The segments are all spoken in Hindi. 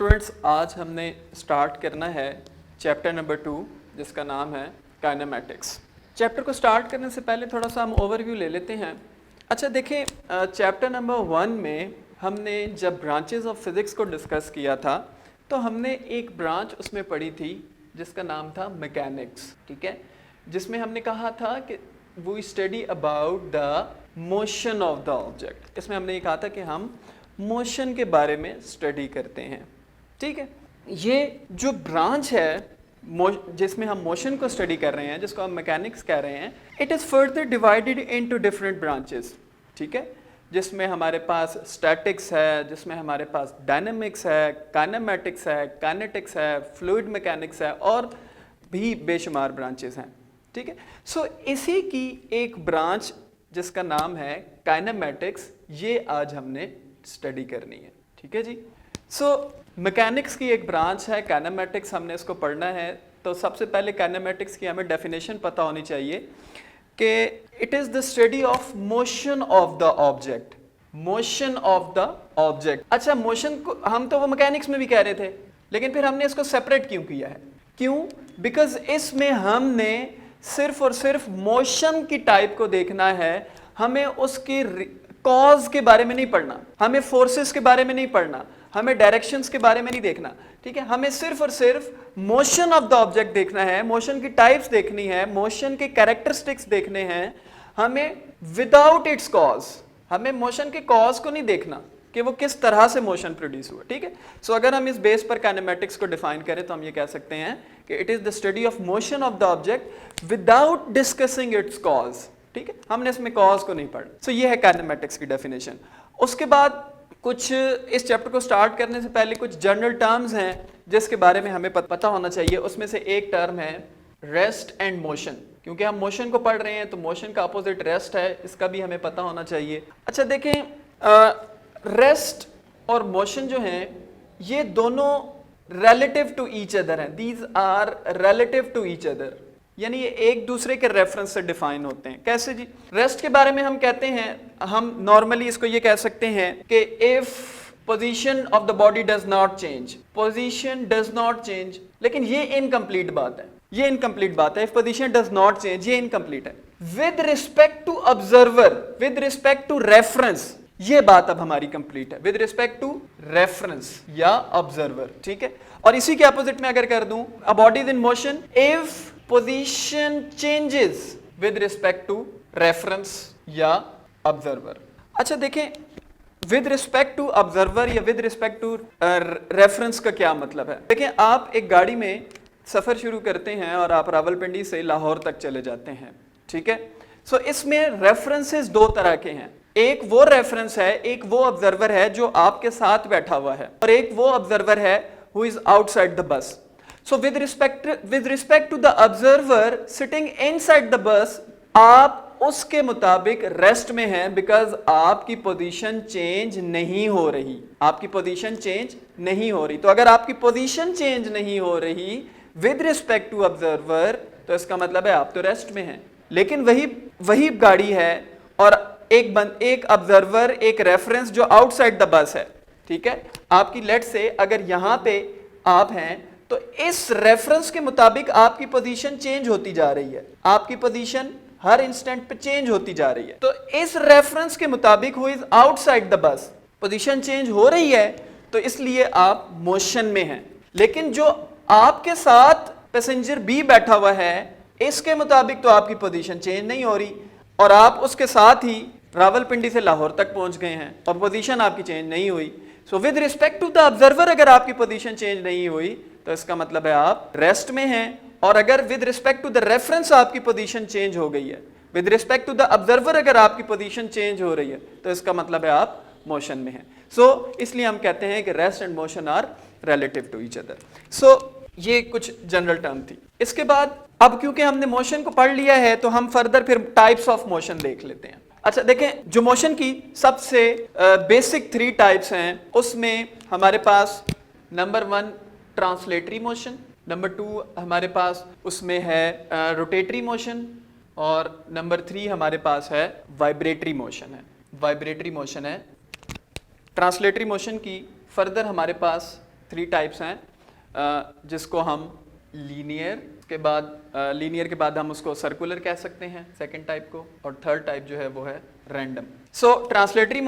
स्टूडेंट्स, आज हमने स्टार्ट करना है चैप्टर नंबर 2 जिसका नाम है काइनेमैटिक्स। चैप्टर को स्टार्ट करने से पहले थोड़ा सा हम ओवरव्यू ले लेते हैं। अच्छा देखें, चैप्टर नंबर 1 में हमने जब ब्रांचेस ऑफ फिज़िक्स को डिस्कस किया था तो हमने एक ब्रांच उसमें पढ़ी थी जिसका नाम था मैकेनिक्स, ठीक है, जिसमें हमने कहा था कि we study about the motion of the object. इसमें हमने ये कहा था कि हम मोशन के बारे में स्टडी करते हैं, ठीक है। ये जो ब्रांच है जिसमें हम मोशन को स्टडी कर रहे हैं, जिसको हम मैकेनिक्स कह रहे हैं, it is further divided into different branches, ठीक है, जिसमें हमारे पास स्टैटिक्स है, जिसमें हमारे पास डायनामिक्स है, काइनेमैटिक्स है, काइनेटिक्स है, फ्लूइड मैकेनिक्स है और भी बेशुमार ब्रांचेस हैं, ठीक है। सो इसी की एक ब्रांच जिसका नाम है काइनेमैटिक्स, ये आज हमने स्टडी करनी है, ठीक है जी। सो मैकेनिक्स की एक ब्रांच है काइनेमैटिक्स, हमने इसको पढ़ना है। तो सबसे पहले काइनेमैटिक्स की हमें डेफिनेशन पता होनी चाहिए कि it is the study of motion of the object. Motion of the object. अच्छा, मोशन को हम तो वो मैकेनिक्स में भी कह रहे थे, लेकिन फिर हमने इसको सेपरेट क्यों किया है? क्यों? बिकॉज इसमें हमने सिर्फ और सिर्फ मोशन की टाइप को देखना है, हमें उसकी कॉज के बारे में नहीं पढ़ना, हमें फोर्सेस के बारे में नहीं पढ़ना, हमें डायरेक्शंस के बारे में नहीं देखना, ठीक है। हमें सिर्फ और सिर्फ मोशन ऑफ द ऑब्जेक्ट देखना है, मोशन की टाइप्स देखनी है, मोशन के कैरेक्टरिस्टिक्स देखने हैं, हमें विदाउट इट्स कॉज। हमें मोशन के कॉज को नहीं देखना कि वो किस तरह से मोशन प्रोड्यूस हुआ, ठीक है। सो अगर हम इस बेस पर काइनेमैटिक्स को डिफाइन करें तो हम ये कह सकते हैं कि it is the study of motion of the object without discussing it's cause, ठीक है। हमने इसमें कॉज को नहीं पढ़ा। सो ये है काइनेमैटिक्स की डेफिनेशन। उसके बाद कुछ इस चैप्टर को स्टार्ट करने से पहले कुछ जनरल टर्म्स हैं जिसके बारे में हमें पता होना चाहिए। उसमें से एक टर्म है रेस्ट एंड मोशन। क्योंकि हम मोशन को पढ़ रहे हैं तो मोशन का अपोजिट रेस्ट है, इसका भी हमें पता होना चाहिए। अच्छा देखें, रेस्ट और मोशन जो हैं ये दोनों रिलेटिव टू ईच अदर हैं। These are relative to each other, यानी ये एक दूसरे के रेफरेंस से डिफाइन होते हैं। कैसे जी? रेस्ट के बारे में हम कहते हैं, हम नॉर्मली इसको ये कह सकते हैं कि if position of the body does not change, position does not change, लेकिन ये इनकम्प्लीट बात है, ये इनकम्प्लीट बात है। If position does not change, ये इनकम्प्लीट है। With respect to observer, with respect to reference, ये बात अब हमारी कंप्लीट है। विद रिस्पेक्ट टू रेफरेंस या ऑब्जर्वर, ठीक है। और इसी के अपोजिट में अगर कर दूं, a body is in motion if position changes with respect to reference या ऑब्जर्वर। अच्छा देखें, विद रिस्पेक्ट टू ऑब्जर्वर या विद रिस्पेक्ट टू रेफरेंस का क्या मतलब है? देखें, आप एक गाड़ी में सफर शुरू करते हैं और आप रावलपिंडी से लाहौर तक चले जाते हैं, ठीक है। सो इसमें रेफरेंसेस दो तरह के हैं। एक वो रेफरेंस है, एक वो ऑब्जर्वर है जो आपके साथ बैठा हुआ है, और एक वो ऑब्जर्वर है who is outside the bus. So with respect to the observer sitting inside the bus, आप उसके मुताबिक रेस्ट में हैं बिकॉज आपकी पोजीशन चेंज नहीं हो रही, आपकी पोजीशन चेंज नहीं हो रही। तो अगर आपकी पोजीशन चेंज नहीं हो रही विद रिस्पेक्ट टू ऑब्जर्वर, तो इसका मतलब है आप तो रेस्ट में हैं। लेकिन वही गाड़ी है और एक ऑब्जर्वर, एक रेफरेंस जो आउटसाइड द बस है, ठीक है। आपकी लेट से अगर यहां पे आप हैं तो इस रेफरेंस के मुताबिक आपकी पोजीशन चेंज होती जा रही है, आपकी पोजीशन हर इंस्टेंट पे चेंज होती जा रही है। तो इस रेफरेंस के मुताबिक who is outside the bus, position change हो रही है, तो इसलिए आप मोशन में हैं। लेकिन जो आपके साथ पैसेंजर बी बैठा हुआ है, इसके मुताबिक तो आपकी पोजीशन चेंज नहीं हो रही, और आप उसके साथ ही रावलपिंडी से लाहौर तक पहुंच गए हैं और पोजीशन आपकी चेंज नहीं हुई। So with respect to the observer अगर आपकी पोजीशन चेंज नहीं हुई तो इसका मतलब है आप रेस्ट में हैं। और अगर with respect to the reference आपकी पोजीशन चेंज हो गई है, with respect to the observer अगर आपकी पोजीशन चेंज हो रही है, तो इसका मतलब है आप मोशन में हैं। सो इसलिए हम कहते हैं कि rest and motion are relative to each other. So ये कुछ जनरल टर्म थी। इसके बाद अब क्योंकि हमने मोशन को पढ़ लिया है तो हम फर्दर फिर टाइप्स ऑफ मोशन देख लेते हैं। अच्छा देखें, जो मोशन की सबसे बेसिक 3 टाइप्स हैं, उसमें हमारे पास नंबर 1 ट्रांसलेटरी मोशन, नंबर 2 हमारे पास उसमें है रोटेटरी मोशन, और नंबर 3 हमारे पास है वाइब्रेटरी मोशन है। वाइब्रेटरी मोशन है। ट्रांसलेटरी मोशन की फर्दर हमारे पास 3 टाइप्स हैं, जिसको हम लीनियर के बाद हम उसको सर्कुलर कह सकते हैं सेकंड टाइप को, और थर्ड टाइप जो है वो है रैंडम। सो ट्रांसलेटरी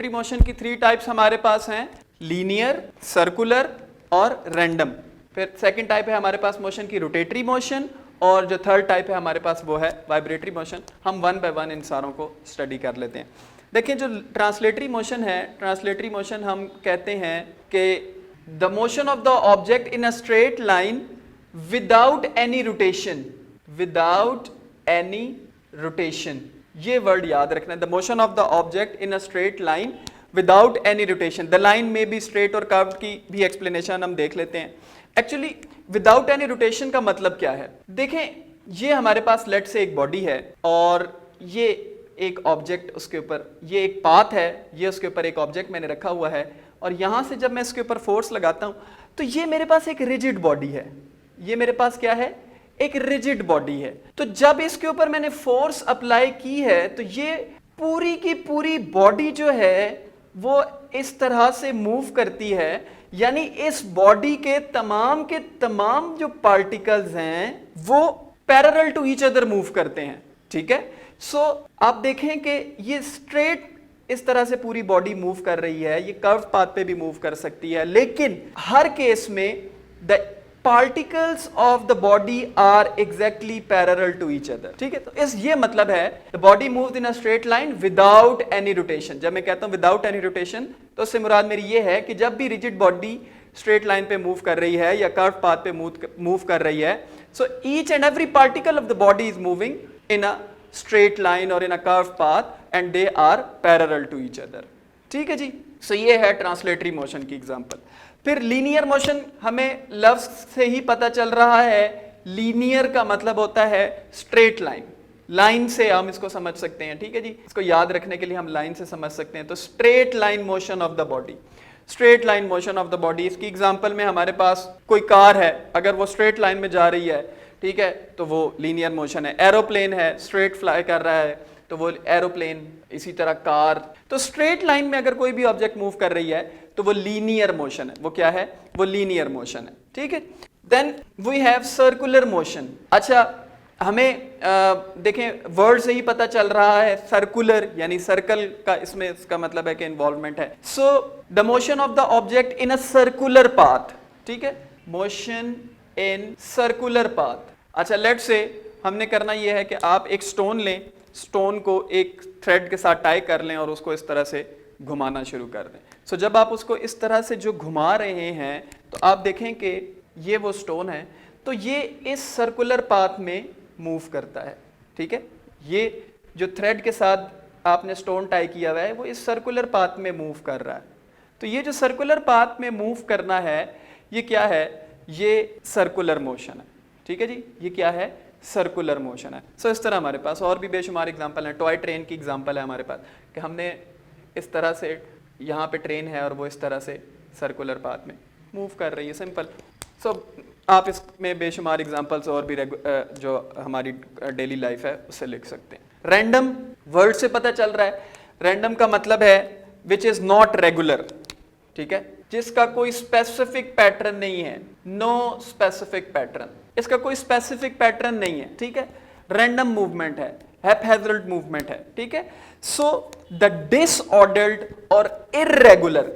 मोशन की 3 टाइप्स हमारे पास हैं, लीनियर, सर्कुलर और रैंडम। फिर सेकंड टाइप है हमारे पास मोशन की रोटेटरी मोशन, और जो थर्ड टाइप है हमारे पास वो है वाइब्रेटरी मोशन। हम वन बाय वन इन सारों को स्टडी कर लेते हैं। देखिए जो ट्रांसलेटरी मोशन है, ट्रांसलेटरी मोशन हम कहते हैं कि the motion of the object in a straight line without any rotation, ये वर्ड याद रखना है, the motion of the object in a straight line without any rotation. The line में भी स्ट्रेट और कर्व्ड की भी एक्सप्लेनेशन हम देख लेते हैं। एक्चुअली विदाउट एनी रोटेशन का मतलब क्या है? देखें, ये हमारे पास लेट से एक बॉडी है और ये एक ऑब्जेक्ट उसके ऊपर, ये एक पाथ है, ये उसके ऊपर एक ऑब्जेक्ट मैंने रखा हुआ है, और यहां से जब मैं इसके ऊपर फोर्स लगाता हूं तो ये मेरे पास एक रिजिड बॉडी है। ये मेरे पास क्या है? एक रिजिड बॉडी है। तो जब इसके ऊपर मैंने फोर्स अप्लाई की है तो ये पूरी की पूरी बॉडी जो है वो इस तरह से मूव करती है, यानी इस बॉडी के तमाम जो पार्टिकल्स हैं वो parallel to each other move करते हैं। ठीक है, सो आप देखें कि ये स्ट्रेट इस तरह से पूरी बॉडी मूव कर रही है, ये कर्व पाथ पे भी मूव कर सकती है, लेकिन हर केस में the particles of the body are exactly parallel to each other. ठीक है, तो ये मतलब है the body moves in a straight line without any rotation. जब मैं कहता हूं विदाउट एनी रोटेशन तो उससे मुराद मेरी ये है कि जब भी रिजिड बॉडी स्ट्रेट लाइन पे मूव कर रही है या कर्व पाथ पे मूव कर रही है, so each and every particle of the body is moving in a straight line और in a curve path and they are parallel to each other. ठीक है जी, सो ये है ट्रांसलेटरी मोशन की एग्जांपल। फिर लीनियर मोशन, हमें लफ्ज से ही पता चल रहा है, लीनियर का मतलब होता है स्ट्रेट लाइन, लाइन से हम इसको समझ सकते हैं। ठीक है जी, इसको याद रखने के लिए हम लाइन से समझ सकते हैं। तो straight line motion of the body, straight line motion of the body, इसकी एग्जांपल में हमारे पास कोई कार है, अगर वो स्ट्रेट लाइन में जा रही है, ठीक है, तो वो लीनियर मोशन है। एरोप्लेन है, स्ट्रेट फ्लाई कर रहा है, तो वो एरोप्लेन। इसी तरह कार, तो स्ट्रेट लाइन में अगर कोई भी ऑब्जेक्ट मूव कर रही है तो वो लीनियर मोशन है। वो क्या है? वो लीनियर मोशन है। ठीक है, then we have circular motion. अच्छा, हमें देखें वर्ड से ही पता चल रहा है सर्कुलर, यानी सर्कल का इसमें इसका मतलब है कि इन्वॉल्वमेंट है। So the motion of the object in a circular path. ठीक है, मोशन इन सर्कुलर पाथ। अच्छा, लेट से हमने करना यह है कि आप एक स्टोन लें, स्टोन को एक थ्रेड के साथ टाई कर लें और उसको इस तरह से घुमाना शुरू कर दें। सो जब आप उसको इस तरह से जो घुमा रहे हैं तो आप देखें कि ये वो स्टोन है, तो ये इस सर्कुलर पाथ में मूव करता है। ठीक है, ये जो थ्रेड के साथ आपने स्टोन टाई किया हुआ है वो इस सर्कुलर पाथ में मूव कर रहा है। तो ये जो सर्कुलर पाथ में मूव करना है, ये क्या है? ये सर्कुलर मोशन है। ठीक है जी, ये क्या है? सर्कुलर मोशन है। सो इस तरह हमारे पास और भी बेशुमार एग्जांपल हैं। टॉय ट्रेन की एग्जांपल है हमारे पास कि हमने इस तरह से, यहाँ पे ट्रेन है और वो इस तरह से सर्कुलर पाथ में मूव कर रही है, सिंपल। सो आप इसमें बेशुमार एग्जांपल्स और भी जो हमारी डेली लाइफ है उससे लिख सकते हैं। रैंडम, वर्ड से पता चल रहा है, रैंडम का मतलब है विच इज नॉट रेगुलर। ठीक है, जिसका कोई स्पेसिफिक पैटर्न नहीं है, नो स्पेसिफिक पैटर्न, इसका कोई स्पेसिफिक पैटर्न नहीं है। ठीक है, रैंडम मूवमेंट है, हैपहैज़र्ड मूवमेंट है। ठीक है, सो द डिसऑर्डर्ड और इर्रेगुलर,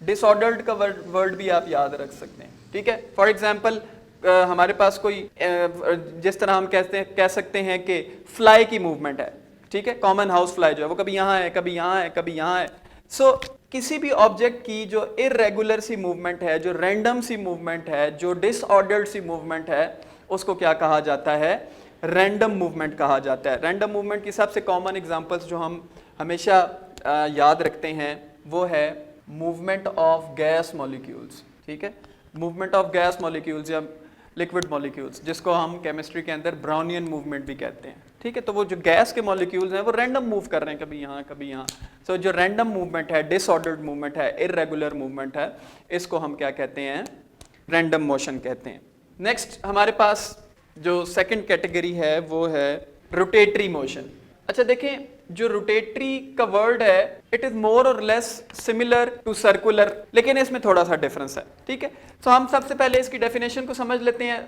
डिसऑर्डर्ड का वर्ड भी आप याद रख सकते हैं। ठीक है, फॉर एग्जांपल हमारे पास कोई जिस तरह हम कह सकते हैं कि फ्लाई की मूवमेंट है। ठीक है, कॉमन हाउस फ्लाई जो है वो कभी यहाँ है, कभी यहाँ है, कभी यहाँ है। सो किसी भी ऑब्जेक्ट की जो इरेगुलर सी मूवमेंट है, जो रैंडम सी मूवमेंट है, जो डिसऑर्डर्ड सी मूवमेंट है, उसको क्या कहा जाता है? रैंडम मूवमेंट कहा जाता है। रैंडम मूवमेंट की सबसे कॉमन एग्जांपल्स जो हम हमेशा याद रखते हैं वो है मूवमेंट ऑफ गैस मॉलिक्यूल्स। ठीक है, मूवमेंट ऑफ गैस मॉलिक्यूल्स या लिक्विड मॉलिक्यूल्स, जिसको हम केमिस्ट्री के अंदर ब्राउनियन मूवमेंट भी कहते हैं। ठीक है, तो वो जो गैस के मॉलिक्यूल्स हैं वो रैंडम मूव कर रहे हैं, कभी यहाँ कभी यहाँ। सो जो रैंडम मूवमेंट है, डिसऑर्डर्ड मूवमेंट है, इरेगुलर मूवमेंट है, इसको हम क्या कहते हैं? रैंडम मोशन कहते हैं। नेक्स्ट हमारे पास जो सेकंड कैटेगरी है वो है रोटेटरी मोशन। अच्छा देखें, जो रोटेटरी का वर्ड है इट इज मोर और लेस सिमिलर टू सर्कुलर, लेकिन इसमें थोड़ा सा डिफरेंस है, ठीक है। तो हम सबसे पहले इसकी डेफिनेशन को समझ लेते हैं,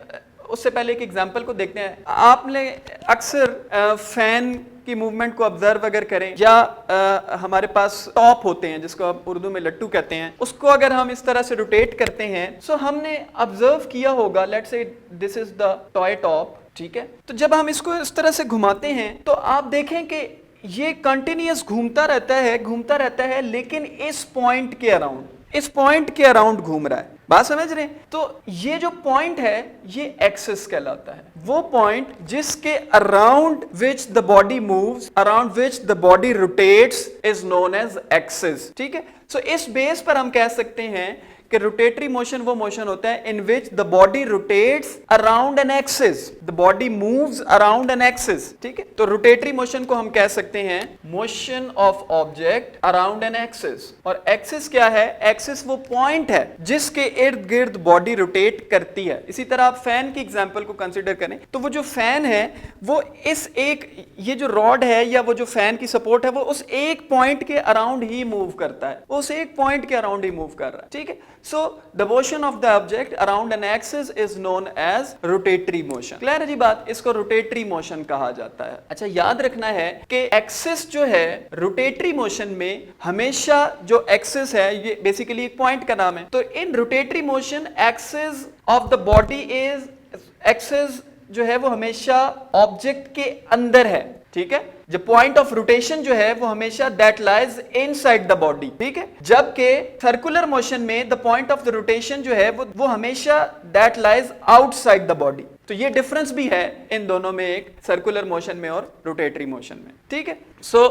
उससे पहले एक एग्जांपल को देखते हैं। आपने अक्सर फैन की मूवमेंट को ऑब्जर्व अगर करें, या हमारे पास टॉप होते हैं जिसको आप उर्दू में लट्टू कहते हैं, उसको अगर हम इस तरह से रोटेट करते हैं, सो हमने ऑब्जर्व किया होगा, let's say this is the toy top, ठीक है। तो जब हम इसको इस तरह से घुमाते हैं तो आप देखें कि ये कंटिन्यूअस घूमता रहता है, लेकिन इस पॉइंट के अराउंड घूम रहा है। बात समझ रहे हैं? तो ये जो पॉइंट है ये एक्सिस कहलाता है, वो पॉइंट जिसके around which the body moves, around which the body rotates is known as axis, ठीक है। सो इस बेस पर हम कह सकते हैं कि रोटेटरी मोशन वो मोशन होता है in which the body rotates around an axis, the body moves around an axis, ठीक है। तो रोटेटरी मोशन को हम कह सकते हैं motion of object around an axis. और एक्सिस क्या है? एक्सिस वो पॉइंट है जिसके इर्द गिर्द बॉडी रोटेट करती है। इसी तरह आप फैन की एग्जांपल को कंसीडर करें तो वो जो फैन है वो इस एक, ये जो रॉड है या वो जो फैन की सपोर्ट है वो उस एक पॉइंट के अराउंड ही मूव करता है, उस एक पॉइंट के अराउंड ही मूव कर रहा है, ठीक है। So the motion of the object around an axis is known as rotatory motion. Clear है जी बात? इसको रोटेटरी मोशन कहा जाता है। अच्छा, याद रखना है कि एक्सिस जो है रोटेटरी मोशन में हमेशा जो एक्सिस है ये बेसिकली एक पॉइंट का नाम है। तो in rotary motion axis of the body is, axis जो है वो हमेशा ऑब्जेक्ट के अंदर है, ठीक है। जो पॉइंट ऑफ रोटेशन जो है वो हमेशा that lies inside the body, ठीक है। जबकि सर्कुलर मोशन में the point of the rotation जो है वो हमेशा that lies outside the body. तो ये डिफरेंस भी है इन दोनों में, एक सर्कुलर मोशन में और रोटेटरी मोशन में, ठीक है। सो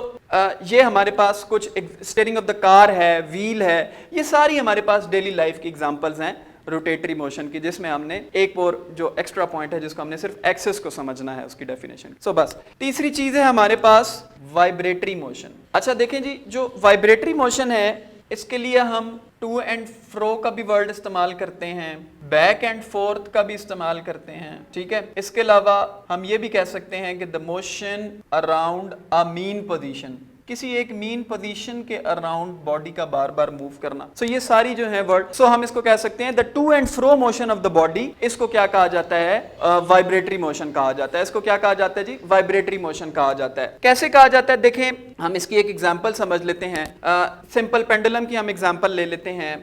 ये हमारे पास कुछ स्टीयरिंग ऑफ द कार है, व्हील है, ये सारी हमारे पास डेली लाइफ की एग्जांपल्स हैं रोटेटरी मोशन की, जिसमें हमने एक और जो एक्स्ट्रा पॉइंट है जिसको हमने सिर्फ एक्सिस को समझना है उसकी डेफिनेशन। सो बस तीसरी चीज है हमारे पास वाइब्रेटरी मोशन। अच्छा देखें जी, जो वाइब्रेटरी मोशन है इसके लिए हम टू एंड फ्रो का भी वर्ड इस्तेमाल करते हैं, बैक एंड फोर्थ का भी इस्तेमाल करते हैं, ठीक है। इसके अलावा हम ये भी कह सकते हैं कि the motion around a mean position, किसी एक मीन पोजीशन के अराउंड बॉडी का बार बार मूव करना। सो ये सारी जो है वर्ड, सो हम इसको कह सकते हैं the two and fro motion of the body, इसको क्या कहा जाता है? वाइब्रेटरी मोशन कहा जाता है। इसको क्या कहा जाता है जी? वाइब्रेटरी मोशन कहा जाता है। कैसे कहा जाता है? देखें, हम इसकी एक एग्जांपल समझ लेते हैं। सिंपल पेंडुलम की हम एग्जांपल ले लेते हैं,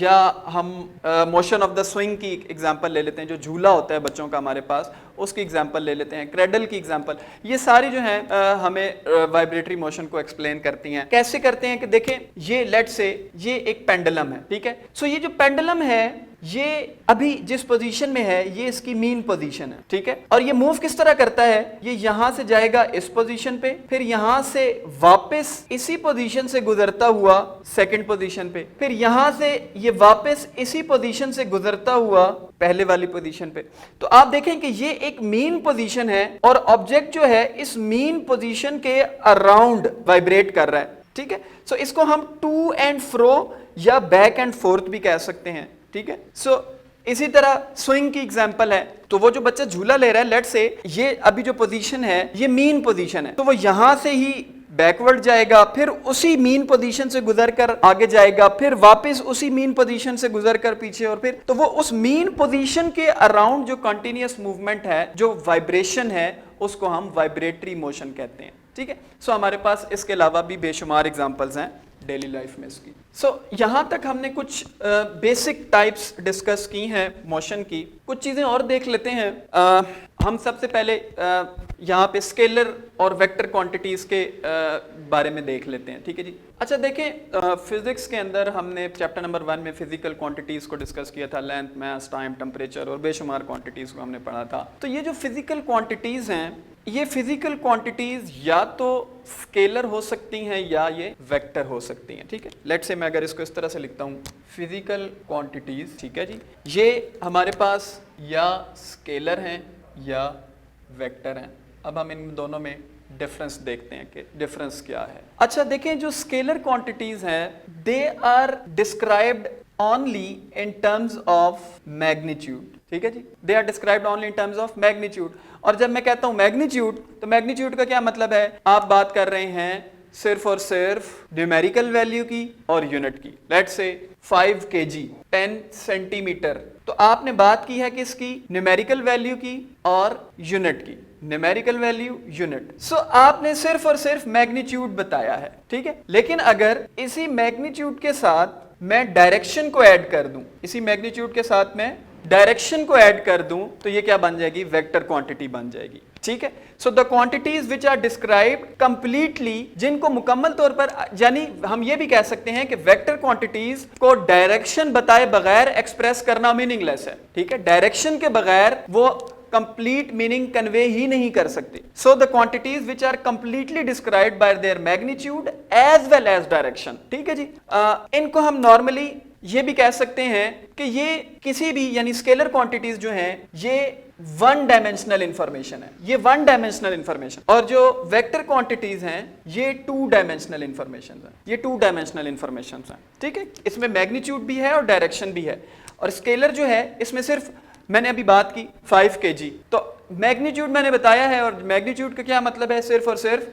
या हम मोशन ऑफ द स्विंग की एग्जांपल ले लेते हैं, जो झूला होता है बच्चों का हमारे पास, उसकी एग्जांपल ले लेते हैं, क्रेडल की एग्जांपल। ये सारी जो है हमें वाइब्रेटरी मोशन को एक्सप्लेन करती हैं। कैसे करते हैं कि देखें, ये लेट से ये एक पेंडुलम है, ठीक है। सो ये जो पेंडुलम है ये अभी जिस पोजीशन में है ये इसकी मीन पोजीशन है, ठीक है। और ये मूव किस तरह करता है? ये यहां से जाएगा इस पोजीशन पे, फिर यहां से वापस इसी पोजीशन से गुजरता हुआ सेकंड पोजीशन पे, फिर यहां से ये वापस इसी पोजीशन से गुजरता हुआ पहले वाली पोजीशन पे। तो आप देखें कि ये एक मीन पोजीशन है और ऑब्जेक्ट जो है इस मीन पोजीशन के अराउंड वाइब्रेट कर रहा है, ठीक है। सो इसको हम टू एंड फ्रो या बैक एंड फोर्थ भी कह सकते हैं, ठीक है। सो इसी तरह स्विंग की एग्जांपल है, तो वो जो बच्चा झूला ले रहा है, लेट से ये अभी जो पोजीशन है ये मीन पोजीशन है, तो वो यहां से ही बैकवर्ड जाएगा, फिर उसी मीन पोजीशन से गुजरकर आगे जाएगा, फिर वापस उसी मीन पोजीशन से गुजरकर पीछे, और फिर तो वो उस मीन पोजीशन के अराउंड जो कंटिन्यूअस मूवमेंट है, जो वाइब्रेशन है, उसको हम वाइब्रेटरी मोशन कहते हैं, ठीक है। सो हमारे पास इसके अलावा भी बेशुमार एग्जांपल्स हैं डेली लाइफ में इसकी। सो यहाँ तक हमने कुछ बेसिक टाइप्स डिस्कस की हैं मोशन की। कुछ चीज़ें और देख लेते हैं। हम सबसे पहले यहाँ पे स्केलर और वेक्टर क्वांटिटीज़ के बारे में देख लेते हैं, ठीक है जी। अच्छा देखें, फिजिक्स के अंदर हमने चैप्टर नंबर 1 में फिजिकल क्वांटिटीज़ को डिस्कस किया था, लेंथ, मास, टाइम, टेम्परेचर और बेशुमार क्वांटिटीज़ को हमने पढ़ा था। तो ये जो फिजिकल क्वांटिटीज़ हैं, ये फिजिकल क्वांटिटीज या तो स्केलर हो सकती हैं या ये वेक्टर हो सकती हैं, ठीक है। लेट्स से मैं अगर इसको इस तरह से लिखता हूँ, फिजिकल क्वांटिटीज, ठीक है जी, ये हमारे पास या स्केलर हैं या वेक्टर हैं। अब हम इन दोनों में डिफरेंस देखते हैं कि डिफरेंस क्या है। अच्छा देखें, जो स्केलर क्वांटिटीज हैं they are described only in terms of magnitude, ठीक है जी, they are described only in terms of magnitude। और जब मैं कहता हूं मैग्नीट्यूड, तो मैग्नीट्यूड का क्या मतलब है, आप बात कर रहे हैं सिर्फ और सिर्फ न्यूमेरिकल वैल्यू की और यूनिट की। लेट्स से 5 kg 10 सेंटीमीटर, तो आपने बात की है किसकी, न्यूमेरिकल वैल्यू की और यूनिट की, न्यूमेरिकल वैल्यू यूनिट। सो आपने सिर्फ और सिर्फ मैग्नीट्यूड बताया है, ठीक है। लेकिन अगर इसी मैग्नीट्यूड के साथ मैं डायरेक्शन को ऐड कर दूं, इसी मैग्नीट्यूड के साथ मैं डायरेक्शन को ऐड कर दूं, तो ये क्या बन जाएगी, वेक्टर क्वांटिटी बन जाएगी, ठीक है। So the quantities which are described completely, जिनको मुकम्मल तौर पर, यानी हम ये भी कह सकते हैं कि वेक्टर क्वांटिटीज को डायरेक्शन बताए बगैर एक्सप्रेस करना मीनिंगलेस है, ठीक है। डायरेक्शन के बगैर वो कंप्लीट मीनिंग कन्वे ही नहीं कर सकते। So the quantities which are completely described by their magnitude as well as direction, ठीक है जी। इनको हम नॉर्मली ये भी कह सकते हैं कि ये किसी भी, यानी स्केलर क्वांटिटीज जो हैं, ये वन डायमेंशनल इंफॉर्मेशन है, ये वन डायमेंशनल इंफॉर्मेशन, और जो वेक्टर क्वांटिटीज हैं ये टू डायमेंशनल इंफॉर्मेशन है, ये टू डायमेंशनल इंफॉर्मेशन है, ठीक है। इसमें मैग्नीट्यूड भी है और डायरेक्शन भी है। और स्केलर जो है इसमें सिर्फ मैंने अभी बात की 5 kg, तो मैग्नीट्यूड मैंने बताया है, और मैग्नीट्यूड का क्या मतलब है, सिर्फ और सिर्फ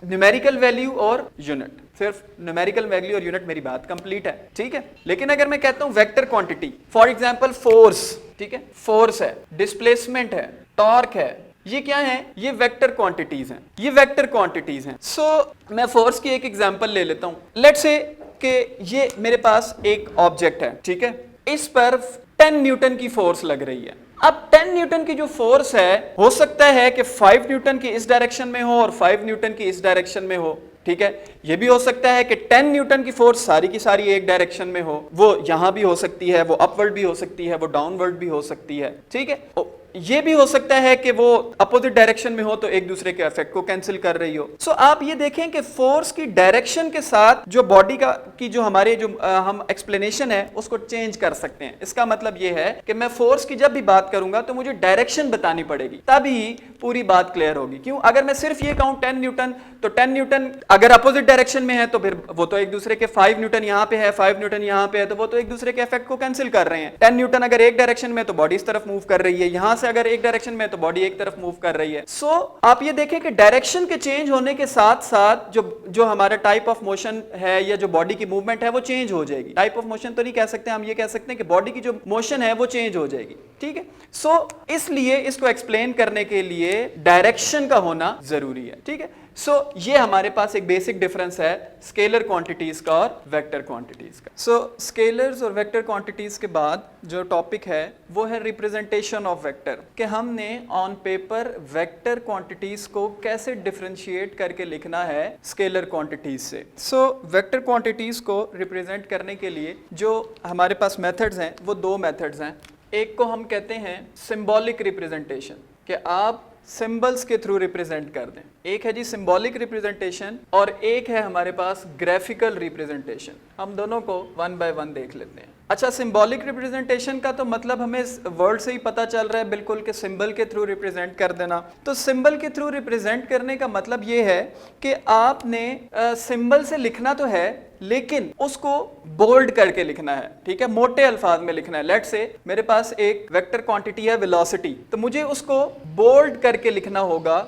न्यूमेरिकल वैल्यू और यूनिट, सिर्फ न्यूमेरिकल वैल्यू और यूनिट, मेरी बात कंप्लीट है, ठीक है। लेकिन अगर मैं कहता हूं vector quantity, for example force, ठीक है, फोर्स है, डिस्प्लेसमेंट है, टॉर्क है, ये क्या है, ये वेक्टर क्वांटिटीज हैं, ये वेक्टर क्वांटिटीज हैं। सो मैं फोर्स की एक एग्जांपल ले लेता हूं। लेट्स से कि ये मेरे पास एक ऑब्जेक्ट है, ठीक है, इस पर 10 न्यूटन की फोर्स लग रही है। अब 10 न्यूटन की जो फोर्स है, हो सकता है कि 5 न्यूटन की इस डायरेक्शन में हो और 5 न्यूटन की इस डायरेक्शन में हो, ठीक है। यह भी हो सकता है कि 10 न्यूटन की फोर्स सारी की सारी एक डायरेक्शन में हो, वो यहां भी हो सकती है, वो अपवर्ड भी हो सकती है, वो डाउनवर्ड भी हो सकती है, ठीक है। ये भी हो सकता है कि वो अपोजिट डायरेक्शन में हो, तो एक दूसरे के इफेक्ट को कैंसिल कर रही हो। सो आप ये देखें कि फोर्स की डायरेक्शन के साथ जो बॉडी का की जो हमारे जो हम एक्सप्लेनेशन है उसको चेंज कर सकते हैं। इसका मतलब ये है कि मैं फोर्स की जब भी बात करूंगा तो मुझे डायरेक्शन बतानी पड़ेगी, तभी पूरी बात क्लियर होगी। क्यों, अगर मैं सिर्फ ये कहूं 10 न्यूटन, तो 10 न्यूटन अगर अपोजिट डायरेक्शन में है तो फिर वो तो एक दूसरे के, 5 न्यूटन यहाँ पे है, 5 न्यूटन यहाँ पे है, तो वो तो एक दूसरे के इफेक्ट को कैंसिल कर रहे हैं। 10 न्यूटन अगर एक डायरेक्शन में तो बॉडी इस तरफ मूव कर रही है, यहां से अगर एक डायरेक्शन में तो बॉडी एक तरफ मूव कर रही है। सो आप ये देखें कि डायरेक्शन के चेंज होने के साथ साथ जो हमारा टाइप ऑफ मोशन है या जो बॉडी की मूवमेंट है वो चेंज हो जाएगी। टाइप ऑफ मोशन तो नहीं कह सकते, हम ये कह सकते हैं कि बॉडी की जो मोशन है वो चेंज हो जाएगी, ठीक है। सो इसलिए इसको एक्सप्लेन करने के लिए डायरेक्शन का होना जरूरी है, ठीक है। सो ये हमारे पास एक बेसिक डिफरेंस है स्केलर क्वांटिटीज का और वेक्टर क्वांटिटीज का। सो स्केलर्स और वेक्टर क्वांटिटीज के बाद जो टॉपिक है वो है रिप्रेजेंटेशन ऑफ वेक्टर, कि हमने ऑन पेपर वेक्टर क्वांटिटीज को कैसे डिफरेंशिएट करके लिखना है स्केलर क्वांटिटीज से। सो वेक्टर क्वांटिटीज को रिप्रेजेंट करने के लिए जो हमारे पास मेथड्स हैं वो दो मेथड्स हैं। एक को हम कहते हैं सिंबॉलिक रिप्रेजेंटेशन, कि आप सिंबल्स के थ्रू रिप्रेजेंट कर दें। एक है जी सिंबॉलिक रिप्रेजेंटेशन और एक है हमारे पास ग्राफिकल रिप्रेजेंटेशन। हम दोनों को वन बाय वन देख लेते हैं। अच्छा, सिंबॉलिक रिप्रेजेंटेशन का तो मतलब हमें वर्ड से ही पता चल रहा है बिल्कुल कि सिंबल के थ्रू रिप्रेजेंट कर देना। तो सिंबल के थ्रू रिप्रेजेंट करने का मतलब ये है कि आपने सिंबल से लिखना तो है लेकिन उसको बोल्ड करके लिखना है, ठीक है, मोटे अल्फाज में लिखना है। लेट्स से मेरे पास एक वेक्टर क्वांटिटी है वेलोसिटी, तो मुझे उसको बोल्ड करके लिखना होगा,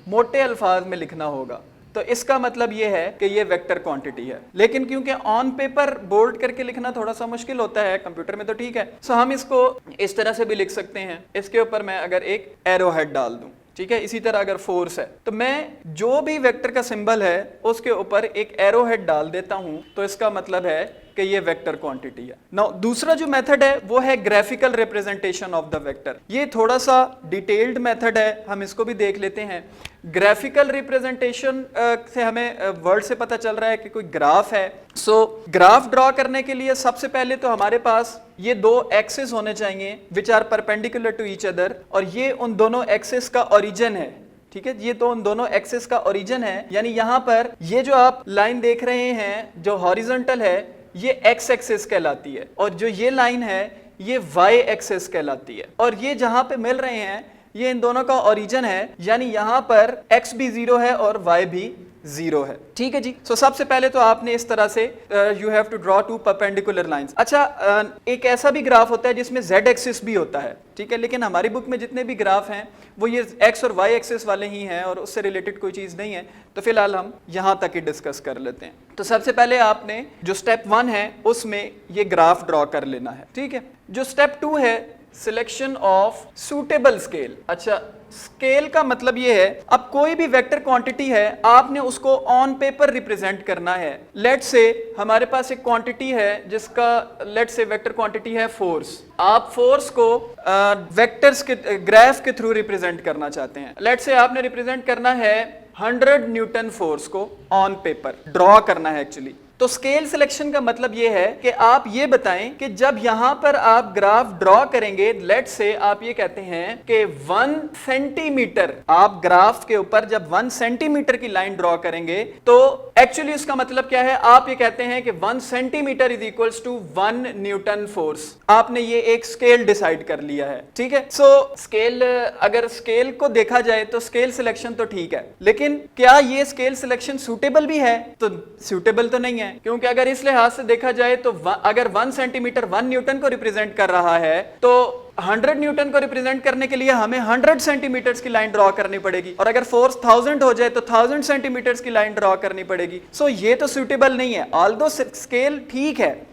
मोटे अल्फाज में लिखना होगा। तो इसका मतलब ये है कि ये वेक्टर क्वांटिटी है। लेकिन क्योंकि ऑन पेपर बोल्ड करके लिखना थोड़ा सा मुश्किल होता है, कंप्यूटर में तो ठीक है, सो हम इसको इस तरह से भी लिख सकते हैं। इसके ऊपर मैं अगर एक एरो हेड डाल दूं, ठीक है, इसी तरह अगर फोर्स है तो मैं जो भी वेक्टर का सिंबल है उसके ऊपर एक एरो हेड डाल देता हूं, तो इसका मतलब है कि ये वेक्टर क्वांटिटी है। नाउ दूसरा जो मेथड है वो है graphical representation of the vector. ये थोड़ा सा डिटेल्ड मेथड है, हम इसको भी देख लेते हैं। ग्राफिकल रिप्रेजेंटेशन से हमें वर्ड से पता चल रहा है कि कोई ग्राफ है। सो ग्राफ ड्रॉ करने के लिए सबसे पहले तो हमारे पास ये दो एक्सिस होने चाहिए which are perpendicular to each other, और ये उन दोनों एक्सिस का ओरिजिन है, ठीक है। ये तो उन दोनों एक्सिस का ओरिजिन है, यानी यहाँ पर ये जो आप लाइन देख रहे हैं जो हॉरिजॉन्टल है ये एक्स एक्सिस कहलाती है, और जो ये लाइन है ये वाई एक्सिस कहलाती है। और ये जहां पे मिल रहे हैं ये इन दोनों का ओरिजिन है, यानी यहां पर x भी 0 है और y भी 0 है। ठीक है जी। सो सबसे पहले तो आपने इस तरह से you have to draw two perpendicular lines. अच्छा, एक ऐसा भी ग्राफ होता है जिसमें z एक्सिस भी होता है, ठीक है, लेकिन हमारी बुक में जितने भी ग्राफ हैं वो ये x और y एक्सिस वाले ही हैं और उससे रिलेटेड कोई चीज़ नहीं है, तो फिलहाल हम यहाँ तक ही डिस्कस कर लेते हैं। तो सबसे पहले आपने जो स्टेप 1 है उसमें ये ग्राफ ड्रॉ कर लेना है, ठीक है। जो स्टेप 2 है सिलेक्शन ऑफ सूटेबल स्केल। अच्छा, स्केल का मतलब ये है, अब कोई भी वेक्टर क्वांटिटी है आपने उसको ऑन पेपर रिप्रेजेंट करना है। लेट्स से हमारे पास एक क्वांटिटी है जिसका लेट्स से वेक्टर क्वांटिटी है फोर्स। आप फोर्स को वेक्टर्स के ग्राफ के थ्रू रिप्रेजेंट करना चाहते हैं। लेट्स से आपने रिप्रेजेंट करना है 100 न्यूटन फोर्स को ऑन पेपर ड्रॉ करना है एक्चुअली। तो स्केल सिलेक्शन का मतलब ये है कि आप ये बताएं कि जब यहां पर आप ग्राफ ड्रॉ करेंगे, लेट्स से आप ये कहते हैं कि 1 सेंटीमीटर, आप ग्राफ के ऊपर जब 1 सेंटीमीटर की लाइन ड्रॉ करेंगे तो एक्चुअली उसका मतलब क्या है, आप ये कहते हैं कि 1 centimetre is equals to 1 newton force. आपने ये एक स्केल डिसाइड कर लिया है, ठीक है। सो स्केल, अगर स्केल को देखा जाए तो स्केल सिलेक्शन तो ठीक है, लेकिन क्या ये स्केल सिलेक्शन सूटेबल भी है? तो सूटेबल तो नहीं है, क्योंकि अगर इस लिहाज से देखा जाए तो अगर 1 सेंटीमीटर 1 न्यूटन को रिप्रेजेंट कर रहा है तो 100 न्यूटन को रिप्रेजेंट करने के लिए हमें 100 सेंटीमीटर्स की लाइन ड्रॉ करनी पड़ेगी, और अगर फोर्स 1000 हो जाए तो 1000 सेंटीमीटर्स की लाइन ड्रॉ करनी पड़ेगी। सो ये तो सूटेबल नहीं है, ऑल्दो स्केल ठीक है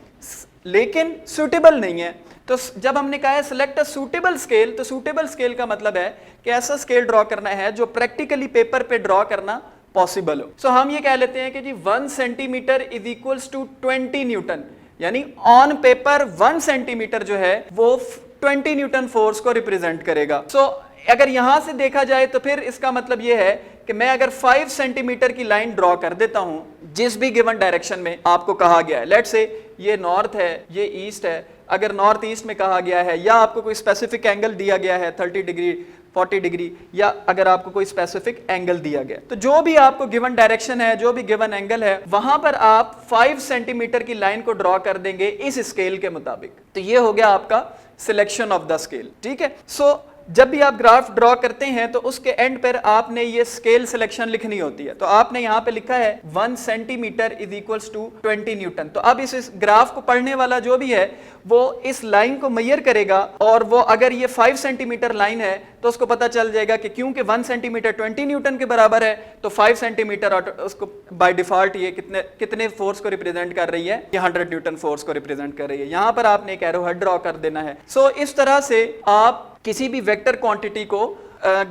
लेकिन सूटेबल नहीं है। तो जब हमने कहा है सिलेक्ट अ सूटेबल स्केल, तो सूटेबल स्केल का मतलब है कि ऐसा स्केल ड्रॉ करना है जो प्रैक्टिकली पेपर पे ड्रॉ करना पॉसिबल हो। सो हम ये कह लेते हैं कि जी 1 centimetre is equals to 20 newton, यानी ऑन पेपर 1 सेंटीमीटर जो है वो 20 न्यूटन फोर्स को रिप्रेजेंट करेगा। सो अगर यहां से देखा जाए तो फिर इसका मतलब ये है कि मैं अगर 5 सेंटीमीटर की लाइन ड्रॉ कर देता हूं जिस भी गिवन डायरेक्शन में आपको कहा गया है, लेट्स से ये नॉर्थ है, ये ईस्ट है, अगर नॉर्थ ईस्ट में कहा गया है या आपको कोई स्पेसिफिक एंगल दिया गया है 30 डिग्री 40 डिग्री, या अगर आपको कोई स्पेसिफिक एंगल दिया गया, तो जो भी आपको गिवन डायरेक्शन है, जो भी गिवन एंगल है, वहां पर आप 5 सेंटीमीटर की लाइन को ड्रॉ कर देंगे इस स्केल के मुताबिक। तो ये हो गया आपका सिलेक्शन ऑफ द स्केल, ठीक है। सो जब भी आप ग्राफ ड्रॉ करते हैं तो उसके एंड पर आपने ये स्केल सिलेक्शन लिखनी होती है। तो आपने यहाँ पे लिखा है 1 centimetre is equals to 20 newton. तो अब इस ग्राफ को पढ़ने वाला जो भी है वो इस लाइन को मेजर करेगा, और वो अगर ये 5 सेंटीमीटर लाइन है तो उसको पता चल जाएगा कि क्योंकि 1 सेंटीमीटर 20 न्यूटन के बराबर है तो 5 सेंटीमीटर उसको बाय डिफॉल्ट ये कितने फोर्स को रिप्रेजेंट कर रही है, ये 100 न्यूटन फोर्स को रिप्रेजेंट कर रही है। यहाँ पर आपने एक एरो हेड ड्रॉ कर देना है। सो इस तरह से आप किसी भी वेक्टर क्वांटिटी को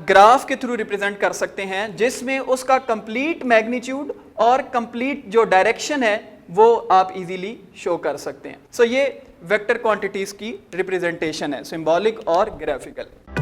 ग्राफ के थ्रू रिप्रेजेंट कर सकते हैं जिसमें उसका कंप्लीट मैग्नीट्यूड और कंप्लीट जो डायरेक्शन है वो आप इजीली शो कर सकते हैं। सो ये वेक्टर क्वांटिटीज की रिप्रेजेंटेशन है, सिंबॉलिक और ग्राफिकल।